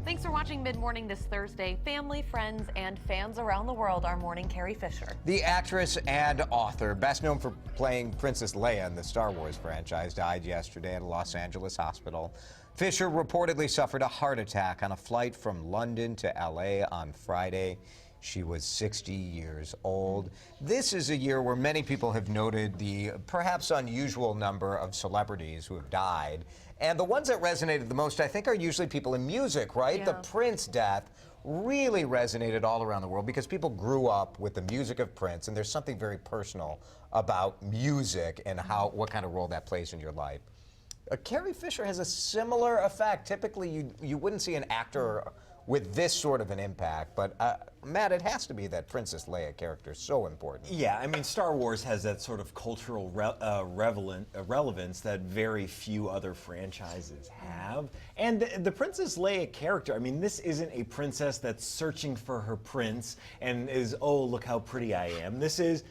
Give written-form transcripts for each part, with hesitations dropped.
Thanks for watching Mid-Morning this Thursday. Family, friends, and fans around the world are mourning Carrie Fisher. The actress and author, best known for playing Princess Leia in the Star Wars franchise, died yesterday at a Los Angeles hospital. Fisher reportedly suffered a heart attack on a flight from London to LA on Friday. She was 60 years old. This is a year where many people have noted the perhaps unusual number of celebrities who have died. And the ones that resonated the most, I think, are usually people in music, right? Yeah. The Prince death really resonated all around the world because people grew up with the music of Prince, and there's something very personal about music and what kind of role that plays in your life. Carrie Fisher has a similar effect. Typically, you wouldn't see an actor with this sort of an impact, but Matt, it has to be that Princess Leia character is so important. Yeah, I mean, Star Wars has that sort of cultural relevance that very few other franchises have. And the Princess Leia character, I mean, this isn't a princess that's searching for her prince and is, oh, look how pretty I am. This is,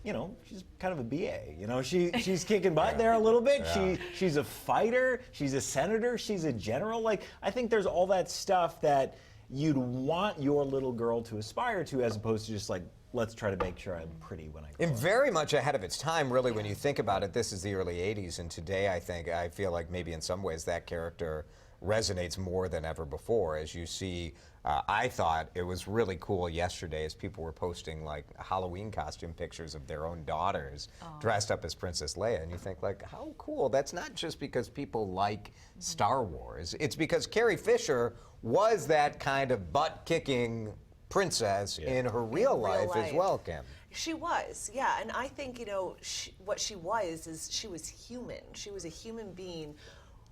you know, she's kind of a BA. You know, she's kicking butt there a little bit. Yeah. She's a fighter. She's a senator. She's a general. Like, I think there's all that stuff that you'd want your little girl to aspire to, as opposed to just like, let's try to make sure I'm pretty when I grow up. And very much ahead of its time, really, when you think about it. This is the early 80s, and today I feel like maybe in some ways that character resonates more than ever before. As you see, I thought it was really cool yesterday as people were posting like Halloween costume pictures of their own daughters dressed up as Princess Leia, and you think like, how cool. That's not just because people like Star Wars. It's because Carrie Fisher was that kind of butt-kicking princess in her real life as well, Kim. She was, yeah, and I think, you know, what she was is she was human. She was a human being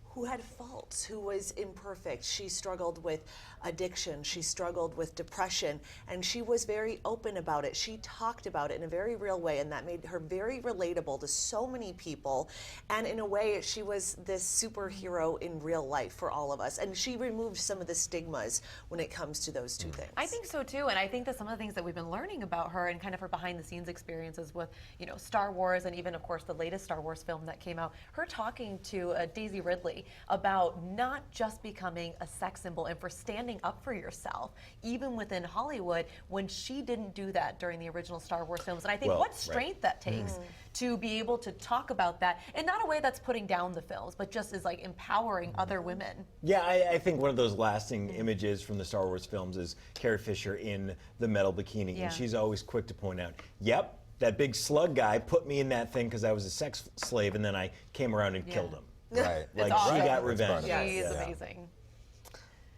who had faults, who was imperfect. She struggled with addiction, she struggled with depression, and she was very open about it. She talked about it in a very real way, and that made her very relatable to so many people. And in a way, she was this superhero in real life for all of us. And she removed some of the stigmas when it comes to those two things. I think so too, and I think that some of the things that we've been learning about her and kind of her behind-the-scenes experiences with, you know, Star Wars, and even, of course, the latest Star Wars film that came out, her talking to Daisy Ridley about not just becoming a sex symbol and for standing up for yourself, even within Hollywood, when she didn't do that during the original Star Wars films. And I think what strength that takes to be able to talk about that, and not a way that's putting down the films, but just is like empowering other women. Yeah, I think one of those lasting images from the Star Wars films is Carrie Fisher in the metal bikini, and she's always quick to point out, yep, that big slug guy put me in that thing because I was a sex slave, and then I came around and killed him. Right. Like, awesome. she got revenge. She is amazing.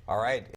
All right.